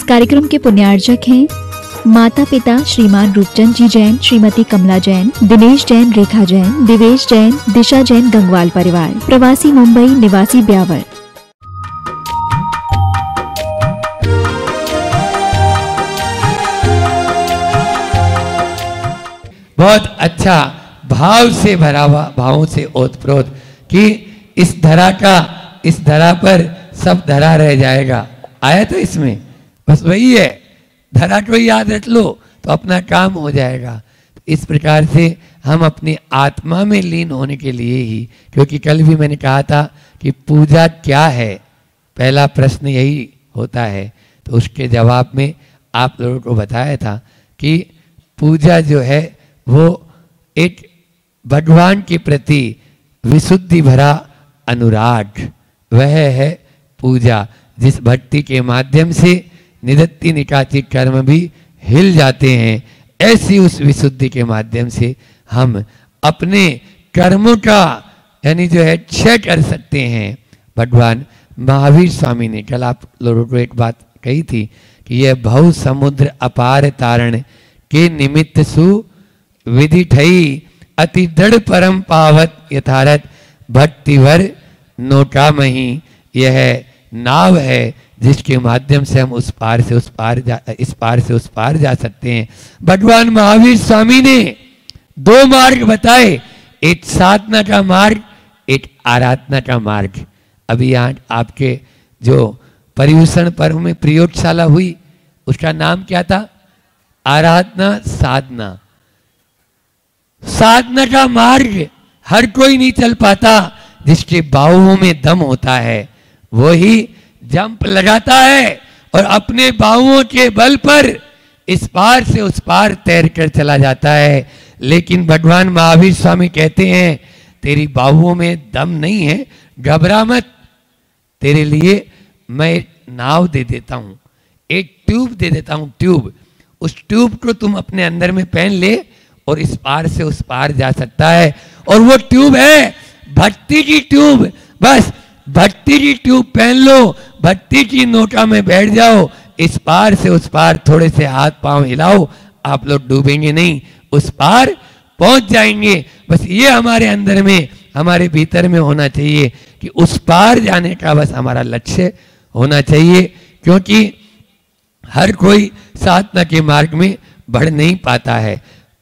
कार्यक्रम के पुण्यार्चक हैं माता पिता श्रीमान रूपचंद जी जैन, श्रीमती कमला जैन, दिनेश जैन, रेखा जैन, दिवेश जैन, दिशा जैन, गंगवाल परिवार, प्रवासी मुंबई, निवासी ब्यावर। बहुत अच्छा भाव से भरा हुआ, भावों से ओतप्रोत कि इस धरा पर सब धरा रह जाएगा। आया तो इसमें बस वही है, धरा को याद रख लो तो अपना काम हो जाएगा। इस प्रकार से हम अपनी आत्मा में लीन होने के लिए ही, क्योंकि कल भी मैंने कहा था कि पूजा क्या है, पहला प्रश्न यही होता है, तो उसके जवाब में आप लोगों को बताया था कि पूजा जो है वो एक भगवान के प्रति विशुद्धि भरा अनुराग, वह है पूजा, जिस भक्ति के माध्यम से निदत्ति निकाची कर्म भी हिल जाते हैं। ऐसी उस विशुद्धि के माध्यम से हम अपने कर्मों का यानी जो है क्षय कर सकते हैं। भगवान महावीर स्वामी ने कल आप लोगों को एक बात कही थी कि यह भव समुद्र अपार तारण के निमित्त सु विधि ठई अति दृढ़ परम पावत यथारथ भक्तिवर नोटा मही। यह नाव है जिसके माध्यम से हम इस पार से उस पार जा सकते हैं। भगवान महावीर स्वामी ने दो मार्ग बताए, एक साधना का मार्ग, एक आराधना का मार्ग। अभी यहाँ आपके जो पर्युषण पर्व में प्रयोगशाला हुई उसका नाम क्या था? आराधना साधना। साधना का मार्ग हर कोई नहीं चल पाता, जिसके बाहुओं में दम होता है वही जंप लगाता है और अपने बाहुओं के बल पर इस पार से उस पार तैर कर चला जाता है। लेकिन भगवान महावीर स्वामी कहते हैं तेरी बाहुओं में दम नहीं है, घबरा मत, तेरे लिए मैं एक नाव दे देता हूं, एक ट्यूब दे देता हूं, ट्यूब। उस ट्यूब को तुम अपने अंदर में पहन ले और इस पार से उस पार जा सकता है। और वो ट्यूब है भक्ति की ट्यूब। बस भक्ति की ट्यूब पहन लो, भक्ति की नौका में बैठ जाओ, इस पार से उस पार थोड़े से हाथ पांव हिलाओ, आप लोग डूबेंगे नहीं, उस पार पहुंच जाएंगे। बस ये हमारे अंदर में, हमारे भीतर में होना चाहिए कि उस पार जाने का बस हमारा लक्ष्य होना चाहिए। क्योंकि हर कोई साधना के मार्ग में बढ़ नहीं पाता है,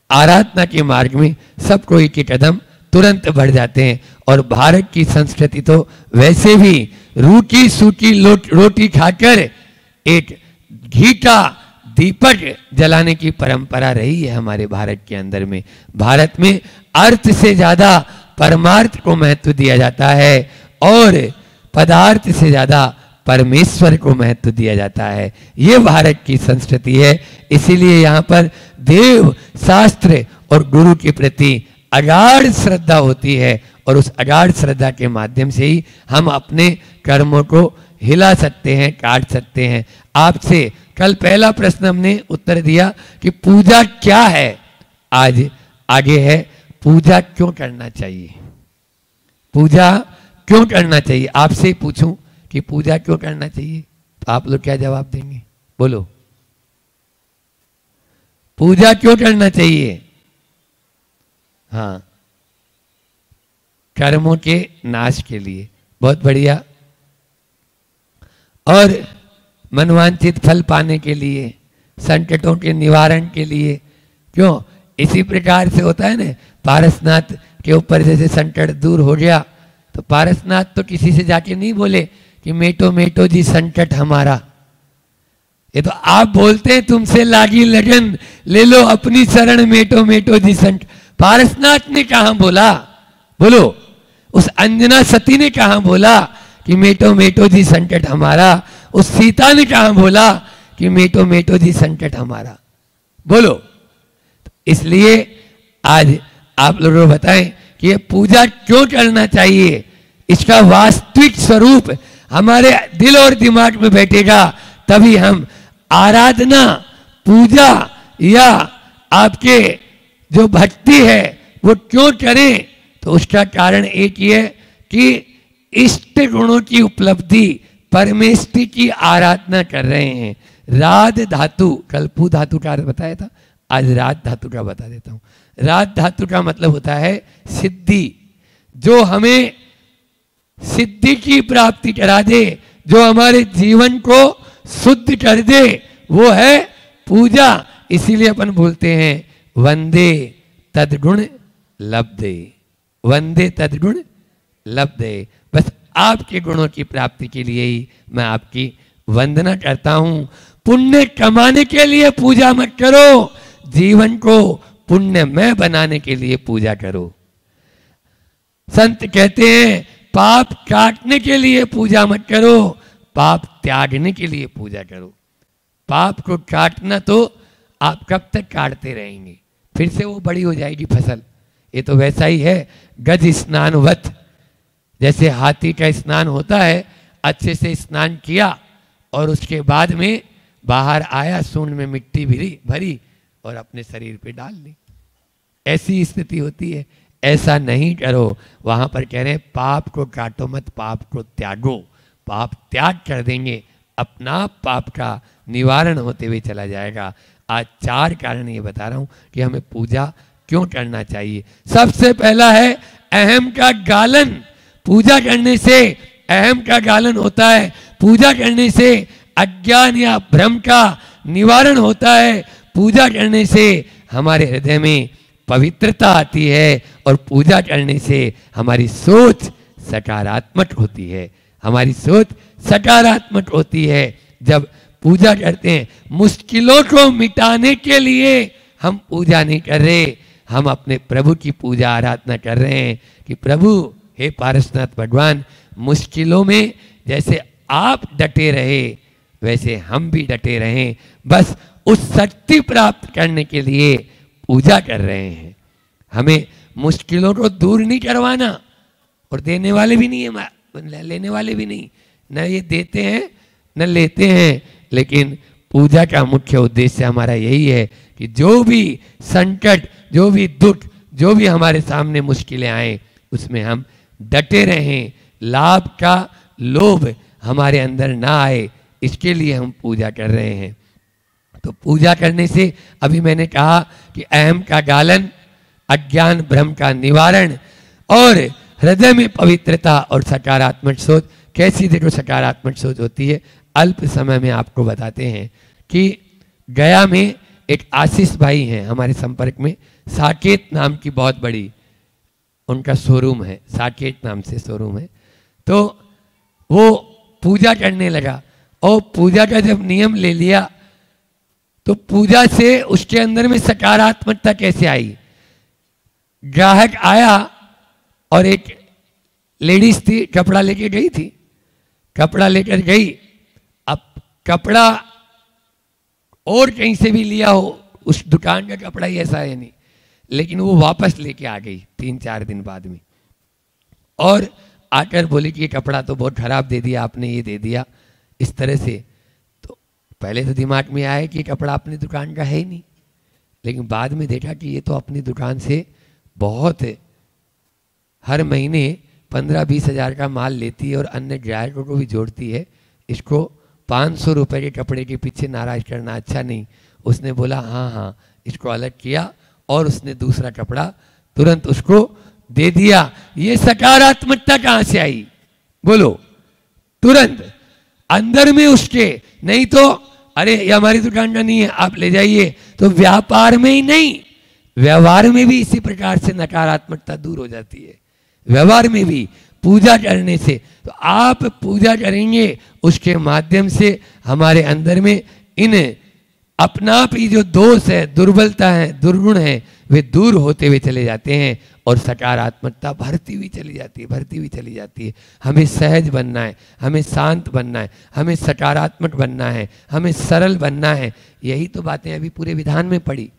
आराधना के मार्ग में सब कोई के कदम तुरंत बढ़ जाते हैं। और भारत की संस्कृति तो वैसे भी रूखी सूखी रोटी खाकर एक घी का दीपक जलाने की परंपरा रही है हमारे भारत के अंदर में। भारत में अर्थ से ज्यादा परमार्थ को महत्व दिया जाता है और पदार्थ से ज्यादा परमेश्वर को महत्व दिया जाता है। ये भारत की संस्कृति है। इसीलिए यहाँ पर देव, शास्त्र और गुरु के प्रति अगाध श्रद्धा होती है और उस अगाध श्रद्धा के माध्यम से ही हम अपने कर्मों को हिला सकते हैं, काट सकते हैं। आपसे कल पहला प्रश्न हमने उत्तर दिया कि पूजा क्या है, आज आगे है पूजा क्यों करना चाहिए। पूजा क्यों करना चाहिए, आपसे पूछूं कि पूजा क्यों करना चाहिए तो आप लोग क्या जवाब देंगे? बोलो, पूजा क्यों करना चाहिए? हाँ, कर्मों के नाश के लिए। बहुत बढ़िया। और मनवांछित फल पाने के लिए, संकटों के निवारण के लिए। क्यों? इसी प्रकार से होता है ना, पारसनाथ के ऊपर जैसे संकट दूर हो गया तो पारसनाथ तो किसी से जाके नहीं बोले कि मेटो मेटो जी संकट हमारा। ये तो आप बोलते हैं तुमसे लागी लगन ले लो अपनी शरण मेटो मेटो जी संकट। पारसनाथ ने कहा बोला? बोलो, उस अंजना सती ने कहा बोला कि मेटो मेटो जी संकट हमारा? उस सीता ने कहा बोला कि मेटो मेटो जी संकट हमारा? बोलो। इसलिए आज आप लोगों को बताएं कि ये पूजा क्यों करना चाहिए, इसका वास्तविक स्वरूप हमारे दिल और दिमाग में बैठेगा, तभी हम आराधना, पूजा या आपके जो भक्ति है वो क्यों करें। तो उसका कारण एक ही है कि इष्ट गुणों की उपलब्धि परमेष्टि की आराधना कर रहे हैं। राध धातु, कल पू धातु का बताया था, आज राध धातु का बता देता हूं। राध धातु का मतलब होता है सिद्धि, जो हमें सिद्धि की प्राप्ति करा दे, जो हमारे जीवन को शुद्ध कर दे, वो है पूजा। इसीलिए अपन बोलते हैं वंदे तद्गुण लब्धे, वंदे तद्गुण लब्धे। बस आपके गुणों की प्राप्ति के लिए ही मैं आपकी वंदना करता हूं। पुण्य कमाने के लिए पूजा मत करो, जीवन को पुण्यमय बनाने के लिए पूजा करो। संत कहते हैं पाप काटने के लिए पूजा मत करो, पाप त्यागने के लिए पूजा करो। पाप को काटना तो आप कब तक काटते रहेंगे, फिर से वो बड़ी हो जाएगी फसल। ये तो वैसा ही है गज स्नानवत, जैसे हाथी का स्नान होता है, अच्छे से स्नान किया और उसके बाद में बाहर आया, सूंड में मिट्टी भरी और अपने शरीर पे डाल ली, ऐसी स्थिति होती है। ऐसा नहीं करो। वहां पर कह रहे हैं पाप को काटो मत, पाप को त्यागो। पाप त्याग कर देंगे, अपना पाप का निवारण होते हुए चला जाएगा। आज 4 कारण ये बता रहा हूं कि हमें पूजा क्यों करना चाहिए। सबसे पहला है अहम का गालन। पूजा करने से अहम का गालन होता है, पूजा करने से अज्ञान या भ्रम का निवारण होता है, पूजा करने से हमारे हृदय में पवित्रता आती है और पूजा करने से हमारी सोच सकारात्मक होती है, हमारी सोच सकारात्मक होती है। जब पूजा करते हैं, मुश्किलों को मिटाने के लिए हम पूजा नहीं कर रहे, हम अपने प्रभु की पूजा आराधना कर रहे हैं कि प्रभु हे पारसनाथ भगवान, मुश्किलों में जैसे आप डटे रहे वैसे हम भी डटे रहें। बस उस शक्ति प्राप्त करने के लिए पूजा कर रहे हैं। हमें मुश्किलों को दूर नहीं करवाना, और देने वाले भी नहीं है, लेने वाले भी नहीं, न ये देते हैं न लेते हैं। लेकिन पूजा का मुख्य उद्देश्य हमारा यही है कि जो भी संकट, जो भी दुख, जो भी हमारे सामने मुश्किलें आए, उसमें हम डटे रहें, लाभ का लोभ हमारे अंदर ना आए, इसके लिए हम पूजा कर रहे हैं। तो पूजा करने से अभी मैंने कहा कि अहम का गालन, अज्ञान भ्रम का निवारण और हृदय में पवित्रता और सकारात्मक सोच। कैसी देखो सकारात्मक सोच होती है, अल्प समय में आपको बताते हैं कि गया में एक आशीष भाई हैं हमारे संपर्क में, साकेत नाम की बहुत बड़ी उनका शोरूम है, साकेत नाम से शोरूम है। तो वो पूजा करने लगा और पूजा का जब नियम ले लिया तो पूजा से उसके अंदर में सकारात्मकता कैसे आई। ग्राहक आया और एक लेडीज थी, कपड़ा लेके गई थी, कपड़ा लेकर गई। अब कपड़ा और कहीं से भी लिया हो, उस दुकान का कपड़ा ही ऐसा है नहीं, लेकिन वो वापस लेके आ गई 3-4 दिन बाद में, और आकर बोली कि ये कपड़ा तो बहुत खराब दे दिया आपने, ये दे दिया इस तरह से। तो पहले तो दिमाग में आया कि कपड़ा अपनी दुकान का है ही नहीं, लेकिन बाद में देखा कि ये तो अपनी दुकान से बहुत हर महीने 15-20 हज़ार का माल लेती है और अन्य ग्राहकों को भी जोड़ती है, इसको 500 रुपये के कपड़े के पीछे नाराज करना अच्छा नहीं। उसने बोला हाँ हाँ, इसको अलग किया और उसने दूसरा कपड़ा तुरंत उसको दे दिया। ये सकारात्मकता कहाँ से आई बोलो? तुरंत अंदर में उसके, नहीं तो अरे ये हमारी दुकान का नहीं है आप ले जाइए। तो व्यापार में ही नहीं, व्यवहार में भी इसी प्रकार से नकारात्मकता दूर हो जाती है। व्यवहार में भी पूजा करने से, तो आप पूजा करेंगे उसके माध्यम से हमारे अंदर में इन अपना आप ही जो दोष है, दुर्बलता है, दुर्गुण है, वे दूर होते हुए चले जाते हैं और सकारात्मकता बढ़ती हुई चली जाती है, बढ़ती हुई चली जाती है। हमें सहज बनना है, हमें शांत बनना है, हमें सकारात्मक बनना है, हमें सरल बनना है। यही तो बातें अभी पूरे विधान में पढ़ी,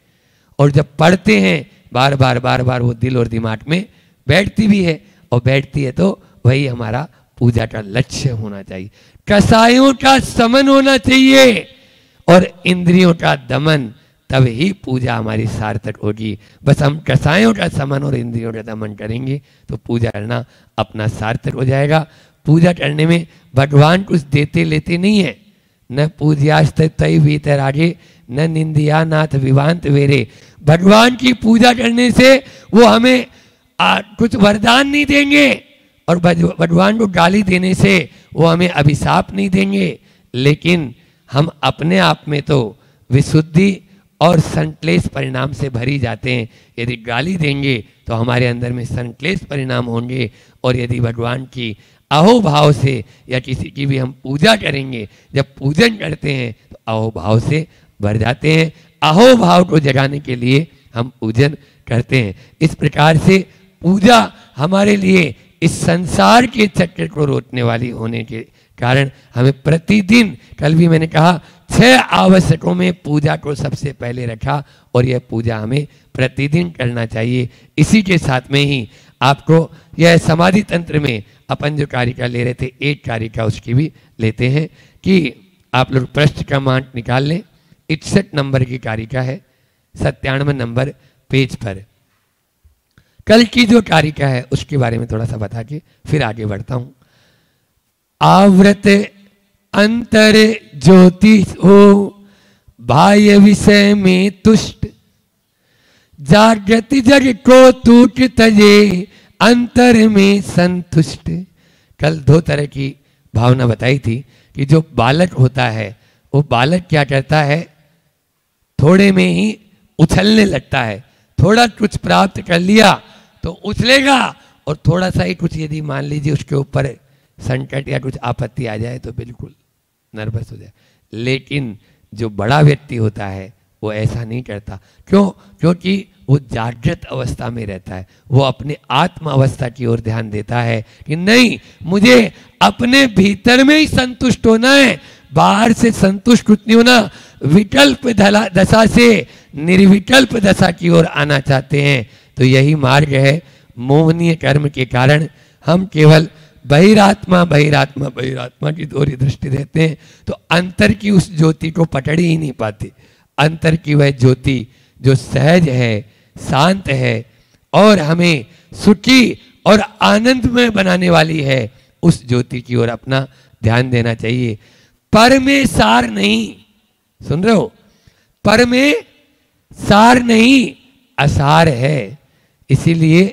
और जब पढ़ते हैं बार बार वो दिल और दिमाग में बैठती भी है, और बैठती है तो वही हमारा पूजा का लक्ष्य होना चाहिए। कसायों का समन होना चाहिए और इंद्रियों का दमन, तब ही पूजा हमारी सार्थक होगी। बस हम कसायों का समन और इंद्रियों का दमन करेंगे तो पूजा करना अपना सार्थक हो जाएगा। पूजा करने में भगवान कुछ देते लेते नहीं है। न पूज्यास्त तय वीतरागे न निंदिया नाथ विवांत वेरे। भगवान की पूजा करने से वो हमें कुछ वरदान नहीं देंगे, और भगवान को गाली देने से वो हमें अभिशाप नहीं देंगे, लेकिन हम अपने आप में तो विशुद्धि और संक्लेश परिणाम से भरी जाते हैं। यदि गाली देंगे तो हमारे अंदर में संक्लेश परिणाम होंगे, और यदि भगवान की अहोभाव से या किसी की भी हम पूजा करेंगे, जब पूजन करते हैं तो अहोभाव से भर जाते हैं। अहोभाव को जगाने के लिए हम पूजन करते हैं। इस प्रकार से पूजा हमारे लिए इस संसार के चक्र को रोकने वाली होने के कारण हमें प्रतिदिन, कल भी मैंने कहा 6 आवश्यकों में पूजा को सबसे पहले रखा, और यह पूजा हमें प्रतिदिन करना चाहिए। इसी के साथ में ही आपको यह समाधि तंत्र में अपन जो कारिका ले रहे थे, एक कारिका उसकी भी लेते हैं कि आप लोग पृष्ठ क्रमांक निकाल लें। 61 नंबर की कारिका है, 97 नंबर पेज पर। कल की जो कारिका है उसके बारे में थोड़ा सा बता के फिर आगे बढ़ता हूं। आवृत अंतर ज्योति हो बाह्य विषय में तुष्ट, जागृत जग को टूट तजे अंतर में संतुष्ट। कल 2 तरह की भावना बताई थी कि जो बालक होता है वो बालक क्या करता है, थोड़े में ही उछलने लगता है। थोड़ा कुछ प्राप्त कर लिया तो उछलेगा, और थोड़ा सा ही कुछ यदि मान लीजिए उसके ऊपर संकट या कुछ आपत्ति आ जाए तो बिल्कुल नर्वस हो जाए। लेकिन जो बड़ा व्यक्ति होता है वो ऐसा नहीं करता। क्यों? क्योंकि वो जागृत अवस्था में रहता है, वो अपने आत्म अवस्था की ओर ध्यान देता है कि नहीं, मुझे अपने भीतर में ही संतुष्ट होना है, बाहर से संतुष्ट कुछ नहीं होना। विकल्प दशा से निर्विकल्प दशा की ओर आना चाहते हैं, तो यही मार्ग है। मोहनीय कर्म के कारण हम केवल बहिरात्मा बहिरात्मा बहिरात्मा की दोहरी दृष्टि देते हैं, तो अंतर की उस ज्योति को पकड़ ही नहीं पाते। अंतर की वह ज्योति जो सहज है, शांत है और हमें सुखी और आनंद में बनाने वाली है, उस ज्योति की ओर अपना ध्यान देना चाहिए। पर में सार नहीं, सुन रहे हो, पर में सार नहीं, असार है, इसीलिए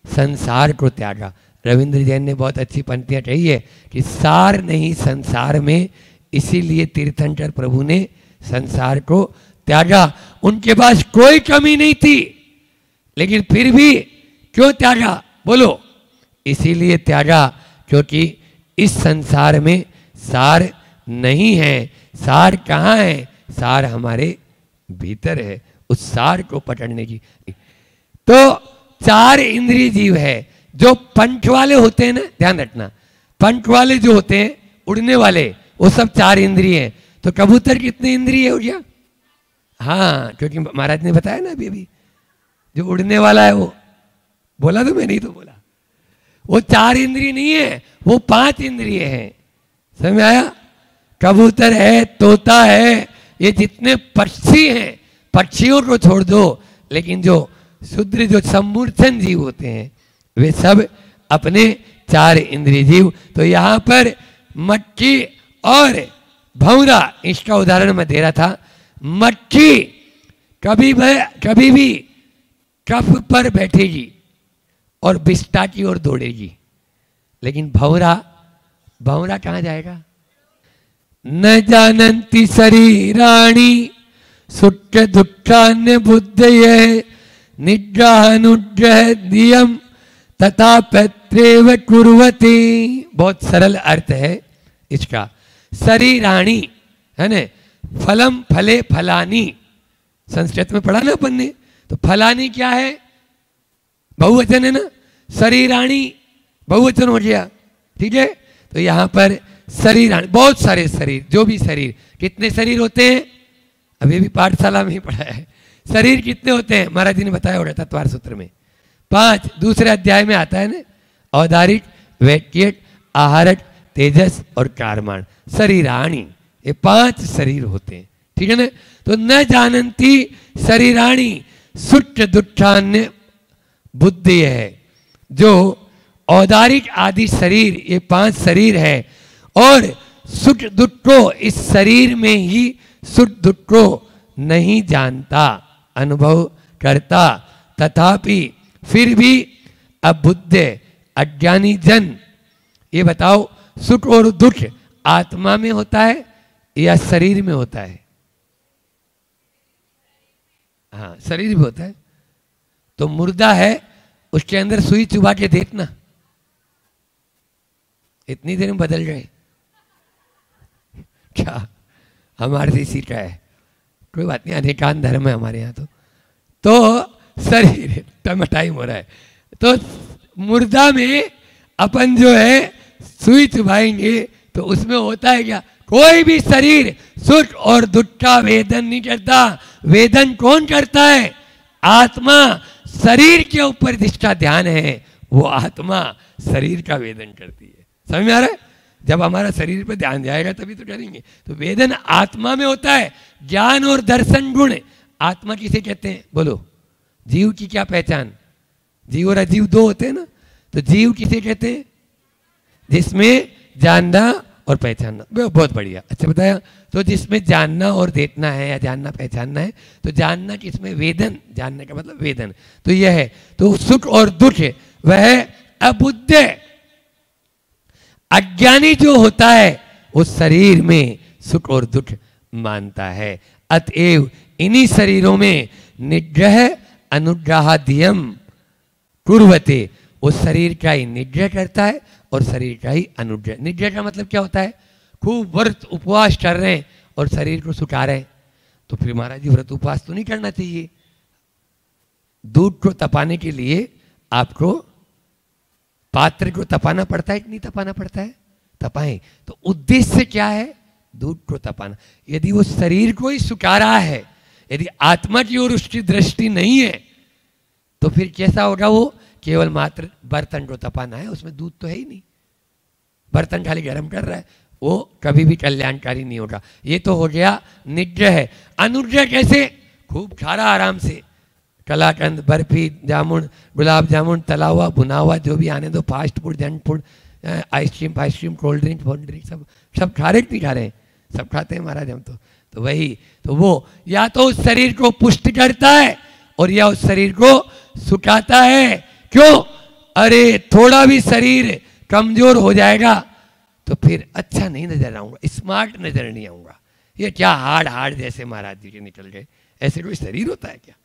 संसार को त्यागा। रविंद्र जैन ने बहुत अच्छी पंक्तियां कही है कि सार नहीं संसार में, इसीलिए तीर्थंकर प्रभु ने संसार को त्यागा। उनके पास कोई कमी नहीं थी, लेकिन फिर भी क्यों त्यागा बोलो? इसीलिए त्यागा क्योंकि इस संसार में सार नहीं है। सार कहाँ है? सार हमारे भीतर है। उस सार को पकड़ने की तो 4 इंद्रिय जीव है। जो पंख वाले होते हैं ना, ध्यान रखना, पंख वाले जो होते हैं उड़ने वाले, वो सब 4 इंद्रिय हैं। तो कबूतर कितने इंद्रिय हो गया? हाँ, क्योंकि महाराज ने बताया ना अभी जो उड़ने वाला है वो बोला, तो मैं नहीं तो बोला, वो 4 इंद्रिय नहीं है, वो 5 इंद्रिय है। समझ में आया? कबूतर है, तोता है, ये जितने पक्षी हैं, पक्षियों को छोड़ दो, लेकिन जो शुद्र जो सम्मूर्छन जीव होते हैं वे सब अपने 4 इंद्रिय जीव। तो यहां पर मक्खी और भौरा, इसका उदाहरण मैं दे रहा था। मक्खी कभी भी कफ पर बैठेगी और बिस्टा की ओर दौड़ेगी, लेकिन भौरा कहां जाएगा? न जानन्ति शरीराणि सुख दुखान्य बुद्धये निग्रहनुग्रह दियम तथा पैत्रेव कुर्वते। बहुत सरल अर्थ है इसका। शरीराणि है ना, फलम फले फलानी, संस्कृत में पढ़ा ना अपन ने, तो फलानी क्या है? बहुवचन है ना, शरीराणि बहुवचन हो गया, ठीक है। तो यहां पर शरीराणि, बहुत सारे शरीर, जो भी शरीर, कितने शरीर होते हैं अभी भी पाठशाला में ही पढ़ा है। शरीर कितने होते हैं महाराज जी ने बताया होगा तत्वार सूत्र में, 5 दूसरे अध्याय में आता है ना, औदारिक, वैक्यक, आहारक, तेजस और कारमाण। शरीराणि, ये 5 शरीर होते हैं, ठीक है ना। तो न जानन्ति शरीराणि सुख दुखान्य बुद्धि है, जो औदारिक आदि शरीर, ये 5 शरीर है, और सुख दुख को इस शरीर में ही सुख दुख को नहीं जानता, अनुभव करता, तथापि फिर भी अबुद्ध अज्ञानी जन, ये बताओ सुख और दुख आत्मा में होता है या शरीर में होता है? हाँ, शरीर में होता है। तो मुर्दा है, उसके अंदर सुई चुबा के देखना, इतनी देर में बदल जाए क्या? हमारे से सीखा है, कोई बात नहीं, अनेकांत धर्म है हमारे यहाँ। तो शरीर टाइम हो रहा है, तो मुर्दा में अपन जो है सुई चुभाएंगे तो उसमें होता है क्या? कोई भी शरीर सुख और दुख का वेदन नहीं करता। वेदन कौन करता है? आत्मा। शरीर के ऊपर जिसका ध्यान है वो आत्मा शरीर का वेदन करती है। समझ में आ रहा है? जब हमारा शरीर पर ध्यान जाएगा तभी तो करेंगे। तो वेदन आत्मा में होता है। ज्ञान और दर्शन गुण आत्मा किसे कहते हैं? बोलो। जीव की क्या पहचान? जीव और अजीव 2 होते हैं ना, तो जीव किसे कहते हैं? जिसमें जानना और पहचानना। बहुत बढ़िया, अच्छा बताया। तो जिसमें जानना और देखना है या जानना पहचानना है, तो जानना किसमें? वेदन। जानने का मतलब वेदन। तो यह है। तो सुख और दुख वह अबुद्ध अज्ञानी जो होता है वो शरीर में सुख और दुख मानता है। अतएव इन्हीं शरीरों में निग्रह अनुग्रहादियम कुर्वते, वो शरीर का ही निग्रह करता है और शरीर का ही अनुग्रह। निग्रह का मतलब क्या होता है? खूब व्रत उपवास कर रहे हैं और शरीर को सुखा रहे हैं, तो फिर महाराज जी व्रत उपवास तो नहीं करना चाहिए। दूध को तपाने के लिए आपको पात्र को तपाना पड़ता है कि नहीं तपाना पड़ता है? तपाएं। तो उद्देश्य क्या है? दूध को तपाना। यदि वो शरीर को ही सुखा रहा है, यदि आत्मा की ओर उसकी दृष्टि नहीं है, तो फिर कैसा होगा? वो केवल मात्र बर्तन को तपाना है, उसमें दूध तो है ही नहीं, बर्तन खाली गर्म कर रहा है, वो कभी भी कल्याणकारी नहीं होगा। ये तो हो गया निग्रह। अनुग्रह कैसे? खूब खा रहा आराम से, कलाकंद, बर्फी, जामुन, गुलाब जामुन, तला हुआ भुना हुआ जो भी आने दो, fast food, junk food, ice cream, cold drink, सब खा रहे नहीं खा रहे? सब खाते हैं महाराज हम तो वही। तो वो या तो उस शरीर को पुष्ट करता है और या उस शरीर को सुखाता है। क्यों? अरे थोड़ा भी शरीर कमजोर हो जाएगा तो फिर अच्छा नहीं नजर आऊंगा, स्मार्ट नजर नहीं आऊंगा। ये क्या हार्ड जैसे महाराज जी के निकल गए, ऐसे कोई शरीर होता है क्या?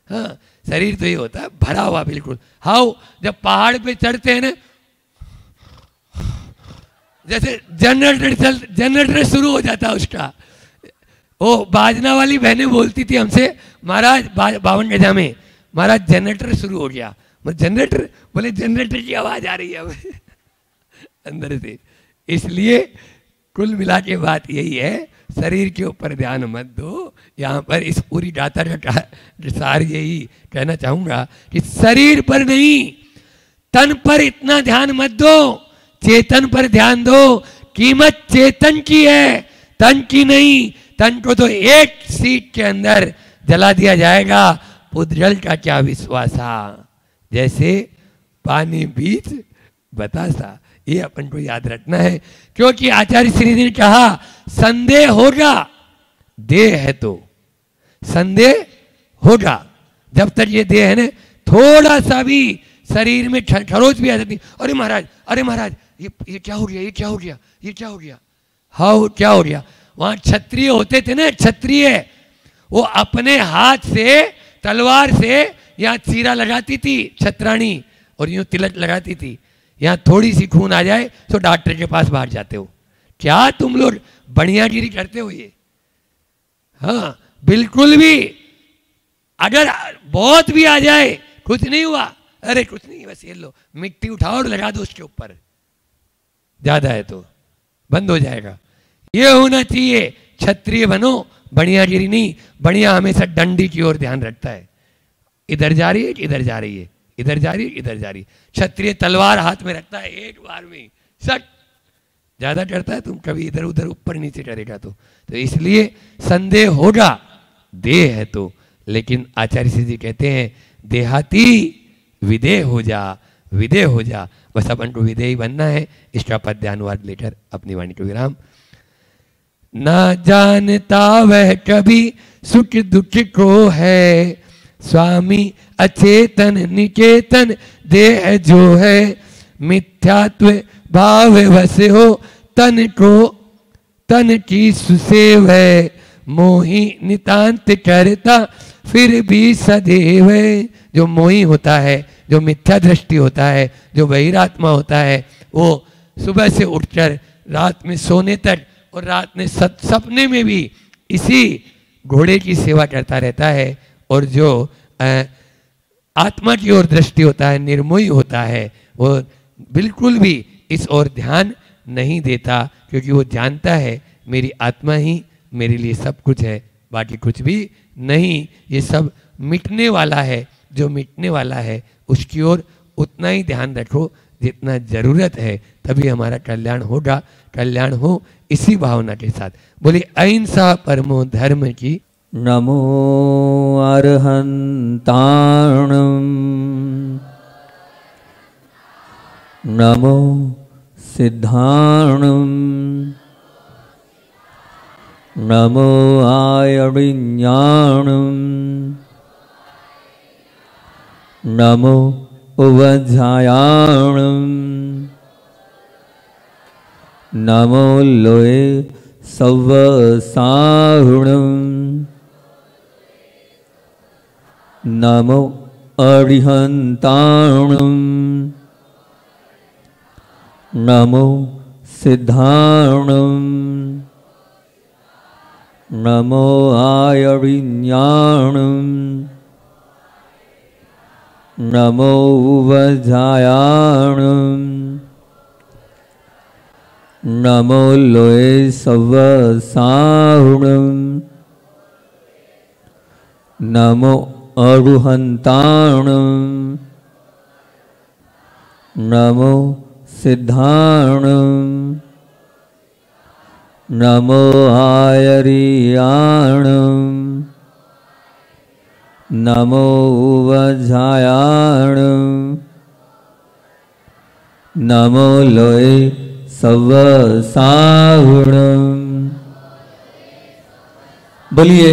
हाँ, शरीर तो ये होता है भरा हुआ बिल्कुल। हाउ जब पहाड़ पे चढ़ते हैं ना, जैसे जनरेटर शुरू हो जाता है उसका। वो बाजना वाली बहनें बोलती थी हमसे, महाराज 52 गजा में महाराज जनरेटर शुरू हो गया। जनरेटर? बोले जनरेटर की आवाज आ रही है अब अंदर से। इसलिए कुल मिला के बात यही है, शरीर के ऊपर ध्यान मत दो। यहाँ पर इस पूरी गाथा का सार यही कहना चाहूंगा कि शरीर पर नहीं, तन पर इतना ध्यान मत दो, चेतन पर ध्यान दो। कीमत चेतन की है, तन की नहीं। तन को तो एक सीट के अंदर जला दिया जाएगा। पुद्गल का क्या विश्वासा, जैसे पानी बीच बतासा। ये अपन को याद रखना है, क्योंकि आचार्य श्री ने कहा संदेह होगा, देह है तो संदेह होगा। जब तक ये देह है ना, थोड़ा सा भी शरीर में खरोच भी आ जाती, अरे महाराज ये क्या हो गया, ये क्या हो गया, ये क्या हो गया, हाँ क्या हो गया। वहां क्षत्रिय होते थे ना, क्षत्रिय वो अपने हाथ से तलवार से यहाँ चीरा लगाती थी छत्राणी, और यूं तिलक लगाती थी। यहाँ थोड़ी सी खून आ जाए तो डॉक्टर के पास बाहर जाते हो। क्या तुम लोग बढ़ियागिरी करते हो ये? हाँ बिल्कुल भी। अगर बहुत भी आ जाए, कुछ नहीं हुआ, अरे कुछ नहीं, बस ये लो मिट्टी उठाओ और लगा दो उसके ऊपर, ज्यादा है तो बंद हो जाएगा। ये होना चाहिए। क्षत्रिय बनो, बढ़ियागिरी नहीं। बढ़िया हमेशा डंडी की ओर ध्यान रखता है, इधर जा रही है इधर जा रही है, इधर जा रही है इधर जा रही है। क्षत्रिय तलवार हाथ में रखता है, एक बार में सट। ज्यादा डरता है तुम कभी इधर उधर ऊपर नीचे डरेगा तो इसलिए संदेह होगा, देह है तो। लेकिन आचार्य श्री जी कहते हैं देहाती विदेह हो जा, विदेह हो जा। बस अपन को विदेह ही बनना है। इसका पद्यानुवाद लेकर अपनी वाणी को विराम। ना जानता वह कभी सुख दुख को है, स्वामी अचेतन निकेतन देह जो है, मिथ्यात्व भाव वसे हो तन को, तन की सुसेव है, मोही नितांत करता फिर भी सदैव है। जो मोही होता है, जो मिथ्या दृष्टि होता है, जो बहिरात्मा होता है, वो सुबह से उठकर रात में सोने तक और रात में सपने में भी इसी घोड़े की सेवा करता रहता है। और जो आत्मा की ओर दृष्टि होता है, निर्मोही होता है, वो बिल्कुल भी इस ओर ध्यान नहीं देता, क्योंकि वो जानता है मेरी आत्मा ही मेरे लिए सब कुछ है, बाकी कुछ भी नहीं। ये सब मिटने वाला है। जो मिटने वाला है उसकी ओर उतना ही ध्यान रखो जितना जरूरत है, तभी हमारा कल्याण होगा। कल्याण हो इसी भावना के साथ। बोले अहिंसा परमो धर्म की। नमो अर्हन्ताणं, नमो सिद्धाणं, नमो आयडिज्ञानं, नमो उवध्यायाणं, नमो लोये सव्वसाहुणं, नमो अरिहन्ताणं, नमो सिद्धाणं, नमो आयडिज्ञानं, नमो उवध्यायाणं, नमो लोये सव्वसाहुणं, नमो अरुहन्ताणं, नमो सिद्धाणं, नमो आयरियाणं, नमो उवध्यायाणं, नमो लोये सव्वसाहुणं। बोलिए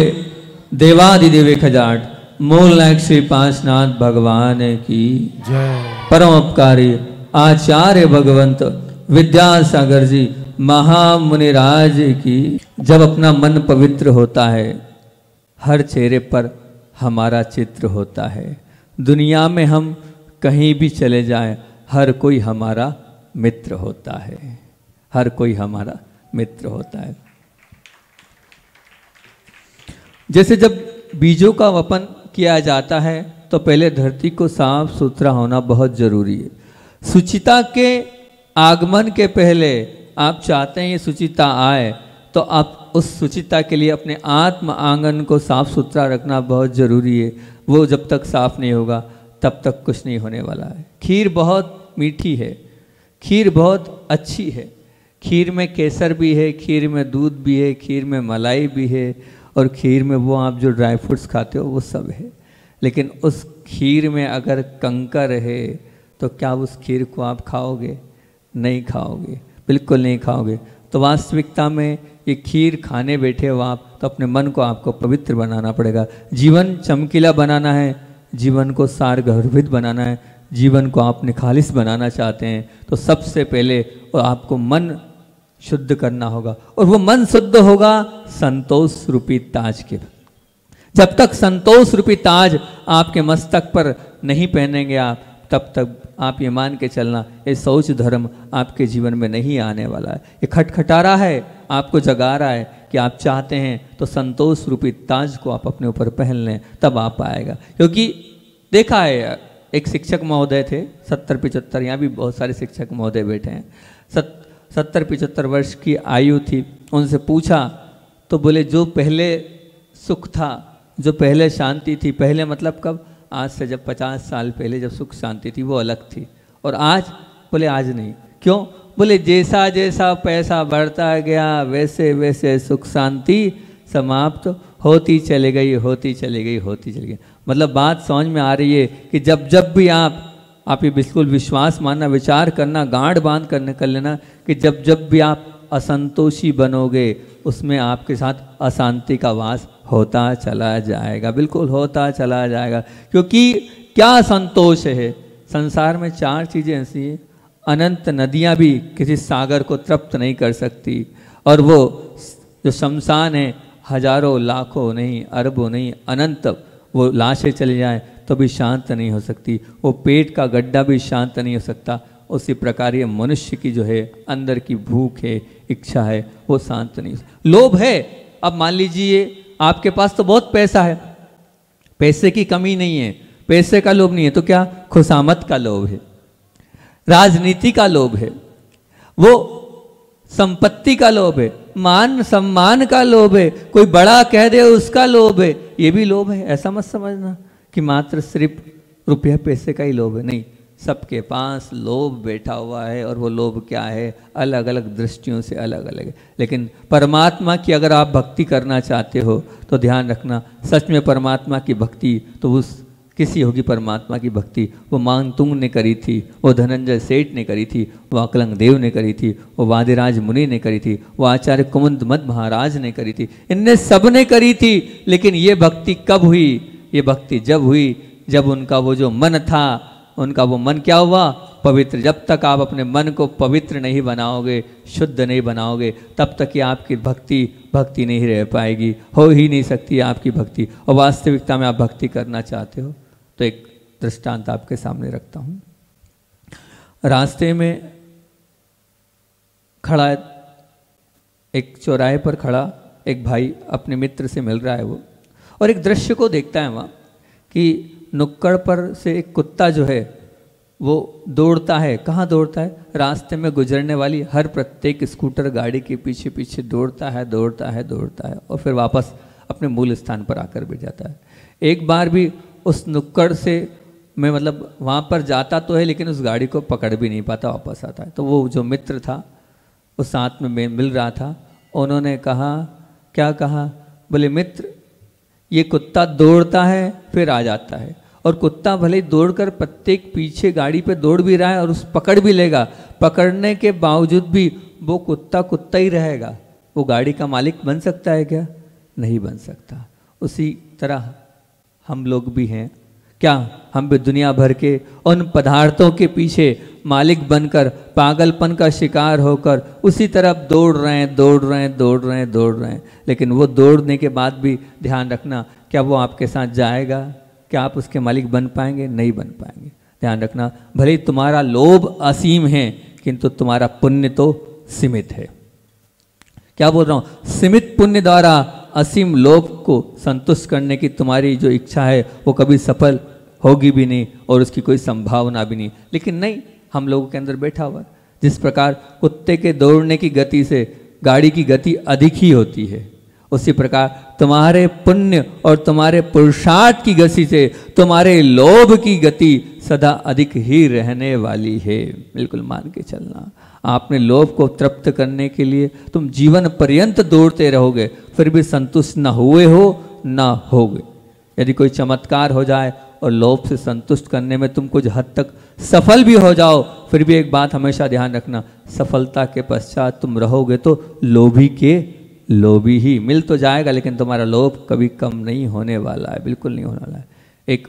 देवादिदेव 1008 मूल नायक श्री पांचनाथ भगवान की जय। परमोपकारी आचार्य भगवंत विद्यासागर जी महामुनिराज की। जब अपना मन पवित्र होता है, हर चेहरे पर हमारा चित्र होता है। दुनिया में हम कहीं भी चले जाएं, हर कोई हमारा मित्र होता है। हर कोई हमारा मित्र होता है। जैसे जब बीजों का वपन किया जाता है तो पहले धरती को साफ सुथरा होना बहुत जरूरी है। सुचिता के आगमन के पहले आप चाहते हैं ये सुचिता आए, तो आप उस सुचिता के लिए अपने आत्म आंगन को साफ सुथरा रखना बहुत ज़रूरी है। वो जब तक साफ नहीं होगा तब तक कुछ नहीं होने वाला है। खीर बहुत मीठी है, खीर बहुत अच्छी है, खीर में केसर भी है, खीर में दूध भी है, खीर में मलाई भी है, और खीर में वो आप जो ड्राई फ्रूट्स खाते हो वो सब है। लेकिन उस खीर में अगर कंकर है तो क्या उस खीर को आप खाओगे? नहीं खाओगे, बिल्कुल नहीं खाओगे। तो वास्तविकता में ये खीर खाने बैठे हो आप, तो अपने मन को आपको पवित्र बनाना पड़ेगा। जीवन चमकीला बनाना है, जीवन को सार गर्भित बनाना है, जीवन को आपने खालिस बनाना चाहते हैं, तो सबसे पहले आपको मन शुद्ध करना होगा। और वो मन शुद्ध होगा संतोष रूपी ताज के। जब तक संतोष रूपी ताज आपके मस्तक पर नहीं पहनेंगे आप, तब तक आप ये मान के चलना ये शौच धर्म आपके जीवन में नहीं आने वाला है। ये खटखटा रहा है, आपको जगा रहा है कि आप चाहते हैं तो संतोष रूपी ताज को आप अपने ऊपर पहन लें, तब आप आएगा। क्योंकि देखा है, एक शिक्षक महोदय थे 70-75, यहाँ भी बहुत सारे शिक्षक महोदय बैठे हैं, 70-75 वर्ष की आयु थी। उनसे पूछा तो बोले जो पहले सुख था, जो पहले शांति थी, पहले मतलब कब? आज से जब 50 साल पहले जब सुख शांति थी वो अलग थी, और आज? बोले आज नहीं। क्यों? बोले जैसा जैसा पैसा बढ़ता गया वैसे वैसे सुख शांति समाप्त होती चली गई, होती चली गई, होती चली गई। मतलब बात समझ में आ रही है कि जब जब भी आप आप ये बिल्कुल विश्वास मानना, विचार करना, गांठ बांध कर लेना कि जब जब भी आप असंतोषी बनोगे उसमें आपके साथ अशांति का वास होता चला जाएगा, बिल्कुल होता चला जाएगा। क्योंकि क्या संतोष है? संसार में 4 चीज़ें ऐसी हैं, अनंत नदियाँ भी किसी सागर को तृप्त नहीं कर सकती, और वो जो शमशान है हजारों लाखों नहीं, अरबों नहीं, अनंत वो लाशें चली जाएं तो भी शांत नहीं हो सकती, वो पेट का गड्ढा भी शांत नहीं हो सकता। उसी प्रकार ये मनुष्य की जो है अंदर की भूख है, इच्छा है, वो शांत नहीं। लोभ है, अब मान लीजिए आपके पास तो बहुत पैसा है, पैसे की कमी नहीं है, पैसे का लोभ नहीं है, तो क्या? खुशामद का लोभ है, राजनीति का लोभ है, वो संपत्ति का लोभ है, मान सम्मान का लोभ है, कोई बड़ा कह दे उसका लोभ है, ये भी लोभ है। ऐसा मत समझना कि मात्र सिर्फ रुपया पैसे का ही लोभ है, नहीं, सबके पास लोभ बैठा हुआ है, और वो लोभ क्या है? अलग अलग दृष्टियों से अलग अलग है। लेकिन परमात्मा की अगर आप भक्ति करना चाहते हो तो ध्यान रखना, सच में परमात्मा की भक्ति तो उस किसी होगी परमात्मा की भक्ति, वो मानतुंग ने करी थी, वो धनंजय सेठ ने करी थी, वो अकलंग देव ने करी थी, वो वादिराज मुनि ने करी थी, वो आचार्य कुमुद मद महाराज ने करी थी, इनने सब ने करी थी। लेकिन ये भक्ति कब हुई? ये भक्ति जब हुई जब उनका वो जो मन था, उनका वो मन क्या हुआ? पवित्र। जब तक आप अपने मन को पवित्र नहीं बनाओगे, शुद्ध नहीं बनाओगे, तब तक ये आपकी भक्ति नहीं रह पाएगी, हो ही नहीं सकती आपकी भक्ति। और वास्तविकता में आप भक्ति करना चाहते हो तो एक दृष्टांत आपके सामने रखता हूँ। रास्ते में खड़ा, एक चौराहे पर खड़ा एक भाई अपने मित्र से मिल रहा है वो, और एक दृश्य को देखता है वहाँ कि नुक्कड़ पर से एक कुत्ता जो है वो दौड़ता है। कहाँ दौड़ता है? रास्ते में गुजरने वाली हर प्रत्येक स्कूटर गाड़ी के पीछे पीछे दौड़ता है, दौड़ता है, दौड़ता है, और फिर वापस अपने मूल स्थान पर आकर बैठ जाता है। एक बार भी उस नुक्कड़ से मैं मतलब वहाँ पर जाता तो है, लेकिन उस गाड़ी को पकड़ भी नहीं पाता, वापस आता है। तो वो जो मित्र था वो साथ में मिल रहा था, उन्होंने कहा, क्या कहा? बोले मित्र, ये कुत्ता दौड़ता है फिर आ जाता है, और कुत्ता भले ही दौड़कर प्रत्येक पीछे गाड़ी पे दौड़ भी रहा है और उस पकड़ भी लेगा, पकड़ने के बावजूद भी वो कुत्ता कुत्ता ही रहेगा। वो गाड़ी का मालिक बन सकता है क्या? नहीं बन सकता। उसी तरह हम लोग भी हैं। क्या हम भी दुनिया भर के उन पदार्थों के पीछे मालिक बनकर पागलपन का शिकार होकर उसी तरफ दौड़ रहे हैं। लेकिन वो दौड़ने के बाद भी ध्यान रखना, क्या वो आपके साथ जाएगा? क्या आप उसके मालिक बन पाएंगे? नहीं बन पाएंगे। ध्यान रखना, भले ही तुम्हारा लोभ असीम है किंतु तुम्हारा पुण्य तो सीमित है। क्या बोल रहा हूँ? सीमित पुण्य द्वारा असीम लोभ को संतुष्ट करने की तुम्हारी जो इच्छा है वो कभी सफल होगी भी नहीं, और उसकी कोई संभावना भी नहीं। लेकिन नहीं, हम लोगों के अंदर बैठा हुआ है। जिस प्रकार कुत्ते के दौड़ने की गति से गाड़ी की गति अधिक ही होती है, उसी प्रकार तुम्हारे पुण्य और तुम्हारे पुरुषार्थ की गति से तुम्हारे लोभ की गति सदा अधिक ही रहने वाली है। बिल्कुल मान के चलना। आपने लोभ को तृप्त करने के लिए तुम जीवन पर्यंत दौड़ते रहोगे, फिर भी संतुष्ट न हुए हो न होगे। यदि कोई चमत्कार हो जाए और लोभ से संतुष्ट करने में तुम कुछ हद तक सफल भी हो जाओ, फिर भी एक बात हमेशा ध्यान रखना, सफलता के पश्चात तुम रहोगे तो लोभी के लोभी ही। मिल तो जाएगा लेकिन तुम्हारा लोभ कभी कम नहीं होने वाला है, बिल्कुल नहीं होने वाला है। एक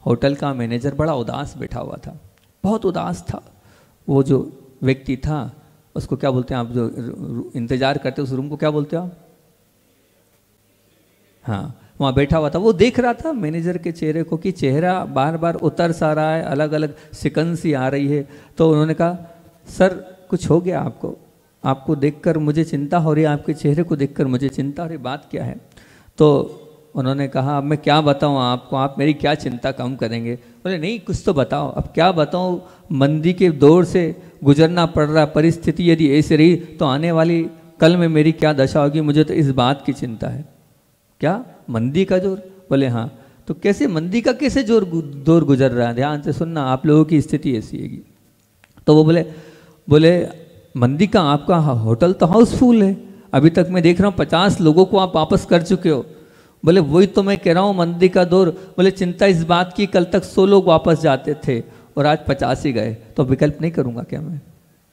होटल का मैनेजर बड़ा उदास बैठा हुआ था, बहुत उदास था। वो जो व्यक्ति था उसको क्या बोलते हैं आप, जो इंतजार करते उस रूम को क्या बोलते हो आप? हाँ, वहाँ बैठा हुआ था। वो देख रहा था मैनेजर के चेहरे को कि चेहरा बार बार उतर सा रहा है, अलग अलग सिकन सी आ रही है। तो उन्होंने कहा, सर कुछ हो गया आपको? आपको देखकर मुझे चिंता हो रही है, आपके चेहरे को देखकर मुझे चिंता हो रही, बात क्या है? तो उन्होंने कहा, अब मैं क्या बताऊँ आपको, आप मेरी क्या चिंता कम करेंगे? बोले नहीं, कुछ तो बताओ। अब क्या बताऊँ, मंदी के दौर से गुजरना पड़ रहा, परिस्थिति यदि ऐसी रही तो आने वाली कल में मेरी क्या दशा होगी, मुझे तो इस बात की चिंता है। क्या मंदी का जोर? बोले हाँ। तो कैसे मंदी का कैसे दौर गुजर रहा है? ध्यान से सुनना, आप लोगों की स्थिति ऐसी है। तो वो बोले मंदी का आपका होटल तो हाउसफुल है, अभी तक मैं देख रहा हूँ 50 लोगों को आप वापस कर चुके हो। बोले वही तो मैं कह रहा हूँ, मंदी का दौर। बोले चिंता इस बात की, कल तक 100 लोग वापस जाते थे और आज 50 ही गए, तो विकल्प नहीं करूंगा क्या मैं?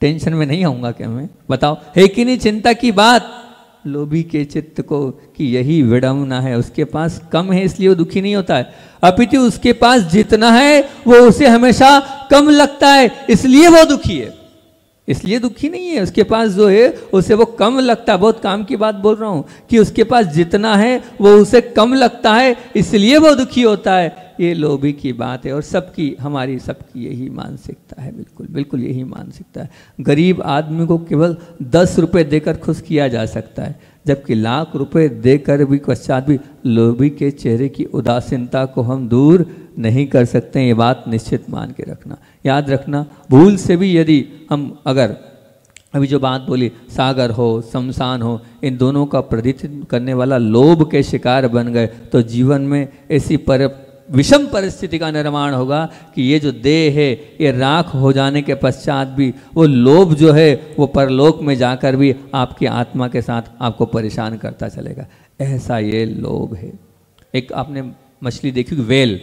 टेंशन में नहीं आऊंगा क्या मैं? बताओ, है कि नहीं चिंता की बात? लोभी के चित्त को कि यही विडंबना है, उसके पास कम है इसलिए वो दुखी नहीं होता है, अपितु उसके पास जितना है वो उसे हमेशा कम लगता है इसलिए वो दुखी है। इसलिए दुखी नहीं है, उसके पास जो है उसे वो कम लगता है। बहुत काम की बात बोल रहा हूं कि उसके पास जितना है वो उसे कम लगता है इसलिए वो दुखी होता है। ये लोभी की बात है और सबकी, हमारी सबकी यही मानसिकता है। बिल्कुल बिल्कुल यही मानसिकता है। गरीब आदमी को केवल 10 रुपए देकर खुश किया जा सकता है, जबकि लाख रुपए देकर भी पश्चात भी लोभी के चेहरे की उदासीनता को हम दूर नहीं कर सकते। ये बात निश्चित मान के रखना, याद रखना। भूल से भी यदि हम अगर अभी जो बात बोली, सागर हो शमशान हो, इन दोनों का प्रतिनिधित्व करने वाला लोभ के शिकार बन गए तो जीवन में ऐसी विषम परिस्थिति का निर्माण होगा कि ये जो देह है ये राख हो जाने के पश्चात भी वो लोभ जो है वो परलोक में जाकर भी आपकी आत्मा के साथ आपको परेशान करता चलेगा। ऐसा ये लोभ है। एक आपने मछली देखी, वेल,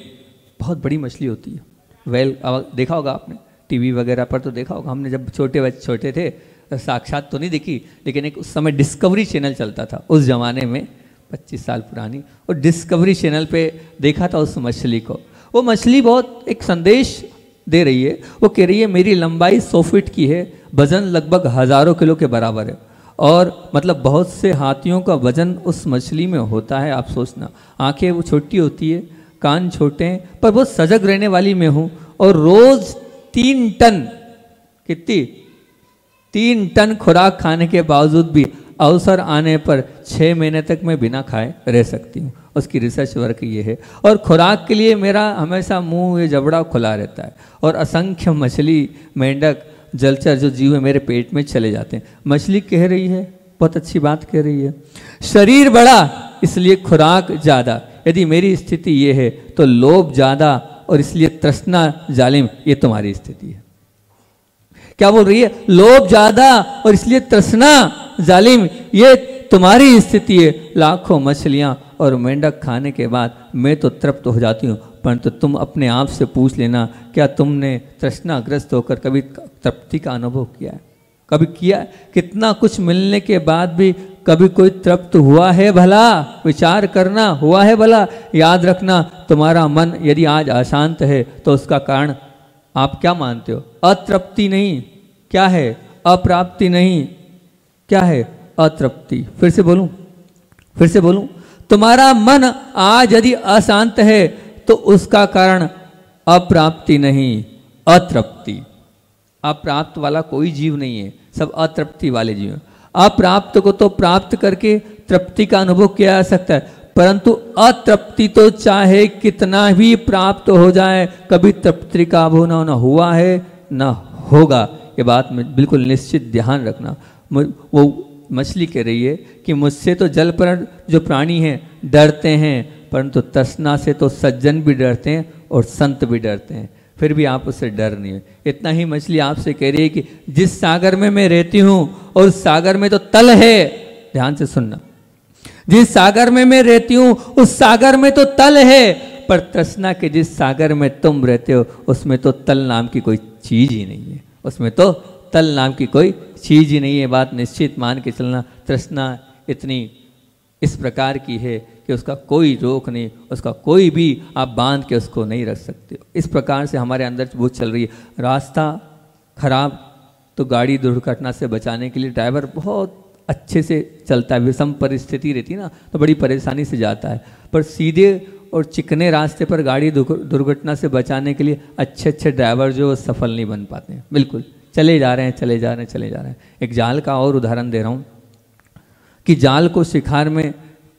बहुत बड़ी मछली होती है वेल, देखा होगा आपने टीवी वगैरह पर तो देखा होगा। हमने जब छोटे थे साक्षात तो नहीं देखी, लेकिन एक उस समय डिस्कवरी चैनल चलता था उस जमाने में, 25 साल पुरानी, और डिस्कवरी चैनल पे देखा था उस मछली को। वो मछली बहुत एक संदेश दे रही है। वो कह रही है मेरी लंबाई 100 फीट की है, वजन लगभग हजारों किलो के बराबर है, और मतलब बहुत से हाथियों का वजन उस मछली में होता है। आप सोचना, आंखें वो छोटी होती है, कान छोटे हैं, पर बहुत सजग रहने वाली मैं हूँ, और रोज 3 टन, कितनी 3 टन खुराक खाने के बावजूद भी अवसर आने पर 6 महीने तक मैं बिना खाए रह सकती हूँ। उसकी रिसर्च वर्क ये है। और खुराक के लिए मेरा हमेशा मुंह ये जबड़ा खुला रहता है, और असंख्य मछली, मेंढक, जलचर जो जीव है मेरे पेट में चले जाते हैं। मछली कह रही है, बहुत अच्छी बात कह रही है, शरीर बड़ा इसलिए खुराक ज़्यादा। यदि मेरी स्थिति ये है तो लोभ ज़्यादा और इसलिए तृष्णा जालिम, ये तुम्हारी स्थिति है। क्या बोल रही है? लोभ ज्यादा और इसलिए तृष्णा जालिम, ये तुम्हारी स्थिति है। लाखों मछलियां और मेंढक खाने के बाद मैं तो तृप्त हो जाती हूँ, परंतु तुम अपने आप से पूछ लेना, क्या तुमने तृष्णाग्रस्त होकर कभी तृप्ति का अनुभव किया है? कभी किया है? कितना कुछ मिलने के बाद भी कभी कोई तृप्त हुआ है भला? विचार करना, हुआ है भला? याद रखना, तुम्हारा मन यदि आज अशांत है तो उसका कारण आप क्या मानते हो? अतृप्ति नहीं, क्या है? अप्राप्ति नहीं, क्या है? अतृप्ति। फिर से बोलूं, तुम्हारा मन आज यदि अशांत है तो उसका कारण अप्राप्ति नहीं, अतृप्ति। अप्राप्त वाला कोई जीव नहीं है, सब अतृप्ति वाले जीव हैं। अप्राप्त को तो प्राप्त करके तृप्ति का अनुभव किया जा सकता है, परंतु अतृप्ति तो चाहे कितना भी प्राप्त हो जाए, कभी तृप्ति का अनुभव न हुआ है न होगा। ये बात में बिल्कुल निश्चित ध्यान रखना। वो मछली कह रही है कि मुझसे तो जल पर जो प्राणी हैं डरते हैं, परंतु तृष्णा से तो सज्जन भी डरते हैं और संत भी डरते हैं, फिर भी आप उससे डर नहीं है। इतना ही मछली आपसे कह रही है कि जिस सागर में मैं रहती हूँ और उस सागर में तो तल है, ध्यान से सुनना, जिस सागर में मैं रहती हूँ उस सागर में तो तल है, पर तृष्णा के जिस सागर में तुम रहते हो उसमें तो तल नाम की कोई चीज ही नहीं है, उसमें तो तल नाम की कोई चीज ही नहीं है। बात निश्चित मान के चलना। तृष्णा इतनी इस प्रकार की है कि उसका कोई रोक नहीं, उसका कोई भी आप बांध के उसको नहीं रख सकते हो। इस प्रकार से हमारे अंदर वो चल रही है। रास्ता खराब तो गाड़ी दुर्घटना से बचाने के लिए ड्राइवर बहुत अच्छे से चलता है, विषम परिस्थिति रहती है ना तो बड़ी परेशानी से जाता है, पर सीधे और चिकने रास्ते पर गाड़ी दुर्घटना से बचाने के लिए अच्छे अच्छे ड्राइवर जो सफल नहीं बन पाते हैं। बिल्कुल चले जा रहे हैं। एक जाल का और उदाहरण दे रहा हूँ कि जाल को शिकार में,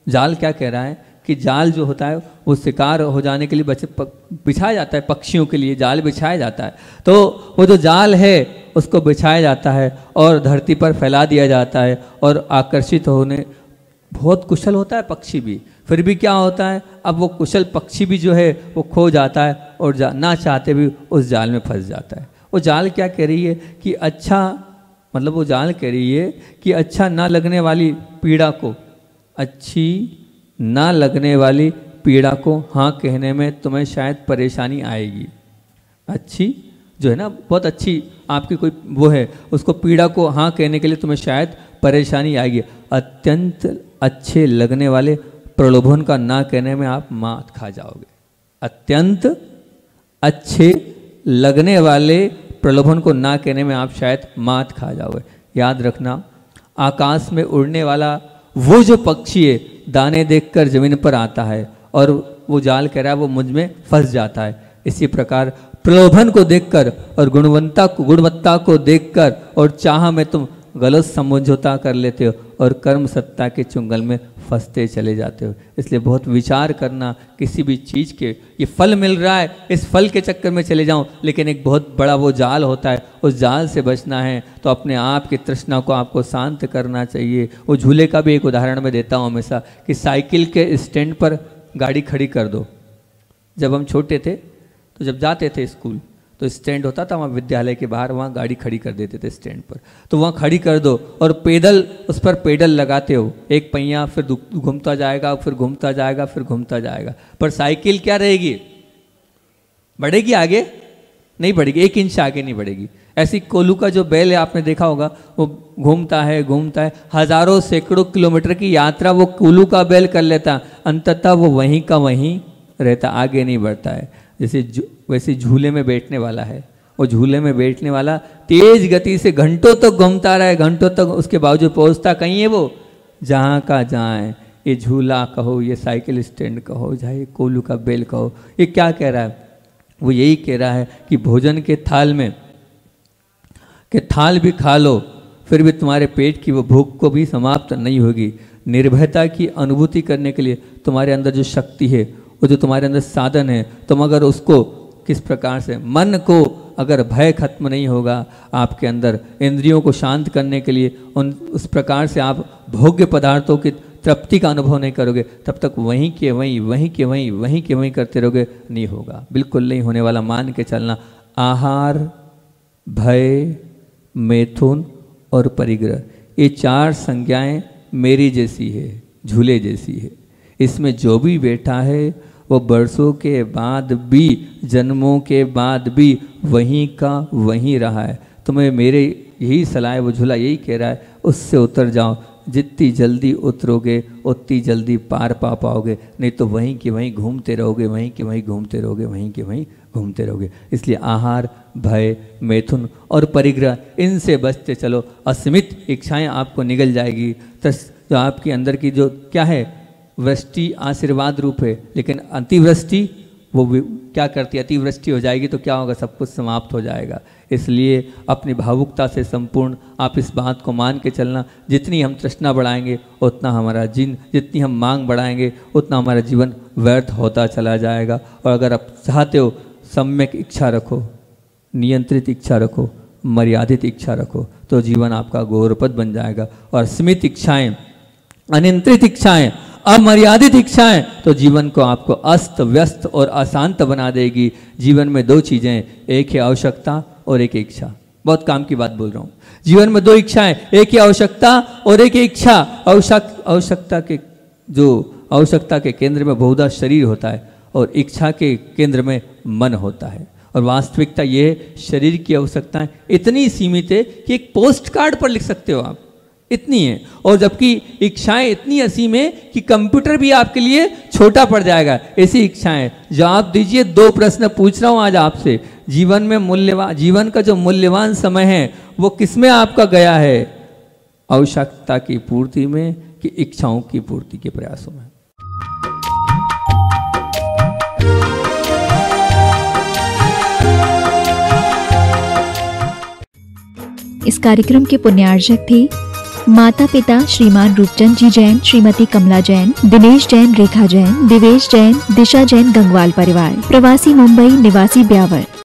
जाल क्या कह रहा है कि जाल जो होता है वो शिकार हो जाने के लिए बिछाया जाता है, पक्षियों के लिए जाल बिछाया जाता है। तो वो जो जाल है उसको बिछाया जाता है और धरती पर फैला दिया जाता है, और आकर्षित होने बहुत कुशल होता है पक्षी भी, फिर भी क्या होता है, अब वो कुशल पक्षी भी जो है वो खो जाता है और ना चाहते भी उस जाल में फंस जाता है। वो जाल क्या कह रही है कि अच्छा, मतलब वो जाल कह रही है कि अच्छा ना लगने वाली पीड़ा को, अच्छी ना लगने वाली पीड़ा को हाँ कहने में तुम्हें शायद परेशानी आएगी, अच्छी जो है ना बहुत अच्छी आपकी कोई वो है, उसको पीड़ा को हाँ कहने के लिए तुम्हें शायद परेशानी आएगी। अत्यंत अच्छे लगने वाले प्रलोभन का ना कहने में आप मात खा जाओगे। अत्यंत अच्छे लगने वाले प्रलोभन को ना कहने में आप शायद मात खा जाओगे। याद रखना, आकाश में उड़ने वाला वो जो पक्षी है, दाने देखकर जमीन पर आता है और वो जाल कह रहा है वो मुझ में फंस जाता है। इसी प्रकार प्रलोभन को देखकर और गुणवत्ता को देखकर और चाह में तुम गलत समझौता कर लेते हो और कर्म सत्ता के चुंगल में फंसते चले जाते हो। इसलिए बहुत विचार करना किसी भी चीज़ के, ये फल मिल रहा है इस फल के चक्कर में चले जाऊं, लेकिन एक बहुत बड़ा वो जाल होता है, उस जाल से बचना है तो अपने आप की तृष्णा को आपको शांत करना चाहिए। वो झूले का भी एक उदाहरण मैं देता हूँ हमेशा कि साइकिल के स्टैंड पर गाड़ी खड़ी कर दो। जब हम छोटे थे तो जब जाते थे स्कूल तो स्टैंड होता था वहाँ विद्यालय के बाहर, वहाँ गाड़ी खड़ी कर देते थे स्टैंड पर, तो वहाँ खड़ी कर दो और पेडल, उस पर पेडल लगाते हो, एक पहिया फिर घूमता जाएगा, फिर घूमता जाएगा, फिर घूमता जाएगा। पर साइकिल क्या रहेगी, बढ़ेगी आगे नहीं बढ़ेगी, 1 इंच आगे नहीं बढ़ेगी। ऐसी कोल्हू का जो बैल है आपने देखा होगा, वो घूमता है घूमता है, हजारों सैकड़ों किलोमीटर की यात्रा वो कोल्हू का बैल कर लेता, अंततः वो वहीं का वहीं रहता, आगे नहीं बढ़ता है। वैसे झूले में बैठने वाला है, वो झूले में बैठने वाला तेज गति से घंटों तक घूमता रहे, घंटों तक, उसके बावजूद पहुंचता कहीं है वो जहाँ का जहाँ है। ये झूला कहो, ये साइकिल स्टैंड कहो, चाहे कोल्हू का बैल कहो, ये क्या कह रहा है, वो यही कह रहा है कि भोजन के थाल भी खा लो, फिर भी तुम्हारे पेट की वो भूख को भी समाप्त नहीं होगी। निर्भयता की अनुभूति करने के लिए तुम्हारे अंदर जो शक्ति है, वो जो तुम्हारे अंदर साधन है, तुम अगर उसको किस प्रकार से, मन को अगर भय खत्म नहीं होगा आपके अंदर, इंद्रियों को शांत करने के लिए उस प्रकार से आप भोग्य पदार्थों की तृप्ति का अनुभव नहीं करोगे, तब तक वहीं के वहीं करते रहोगे, नहीं होगा, बिल्कुल नहीं होने वाला। मान के चलना, आहार, भय, मैथुन और परिग्रह, ये 4 संज्ञाएं मेरी जैसी है, झूले जैसी है। इसमें जो भी बैठा है वो बरसों के बाद भी, जन्मों के बाद भी वहीं का वहीं रहा है। तुम्हें मेरे यही सलाह है, वो झूला यही कह रहा है, उससे उतर जाओ। जितनी जल्दी उतरोगे उतनी जल्दी पार पा पाओगे, नहीं तो वहीं के वहीं घूमते रहोगे, वहीं के वहीं घूमते रहोगे, वहीं के वहीं घूमते रहोगे। इसलिए आहार, भय, मैथुन और परिग्रह, इनसे बचते चलो। असीमित इच्छाएं आपको निगल जाएगी। जो आपके अंदर की जो क्या है, वृष्टि आशीर्वाद रूप है, लेकिन अतिवृष्टि वो क्या करती है, अतिवृष्टि हो जाएगी तो क्या होगा, सब कुछ समाप्त हो जाएगा। इसलिए अपनी भावुकता से संपूर्ण आप इस बात को मान के चलना, जितनी हम तृष्णा बढ़ाएंगे उतना हमारा जितनी हम मांग बढ़ाएंगे उतना हमारा जीवन व्यर्थ होता चला जाएगा। और अगर आप चाहते हो, सम्यक इच्छा रखो, नियंत्रित इच्छा रखो, मर्यादित इच्छा रखो, तो जीवन आपका गौरवपद बन जाएगा। और सीमित इच्छाएं, अनियंत्रित इच्छाएं, अमर्यादित इच्छाएं तो जीवन को आपको अस्त व्यस्त और अशांत बना देगी। जीवन में 2 चीजें, एक है आवश्यकता और एक है इच्छा। बहुत काम की बात बोल रहा हूँ। जीवन में 2 इच्छाएं, एक है आवश्यकता और एक है इच्छा। आवश्यकता के केंद्र में बहुधा शरीर होता है और इच्छा के केंद्र में मन होता है। और वास्तविकता ये है, शरीर की आवश्यकताएं इतनी सीमित है कि एक पोस्ट कार्ड पर लिख सकते हो आप, इतनी है। और जबकि इच्छाएं इतनी असीम है कि कंप्यूटर भी आपके लिए छोटा पड़ जाएगा। ऐसी इच्छाएं जवाब दीजिए। 2 प्रश्न पूछ रहा हूं आज आपसे। जीवन का जो मूल्यवान समय है वो किसमें आपका गया है, आवश्यकता की पूर्ति में कि इच्छाओं की पूर्ति के प्रयासों में। इस कार्यक्रम के पुण्यार्जक थे माता पिता श्रीमान रूपचंद जी जैन, श्रीमती कमला जैन, दिनेश जैन, रेखा जैन, दिवेश जैन, दिशा जैन, गंगवाल परिवार, प्रवासी मुंबई, निवासी ब्यावर।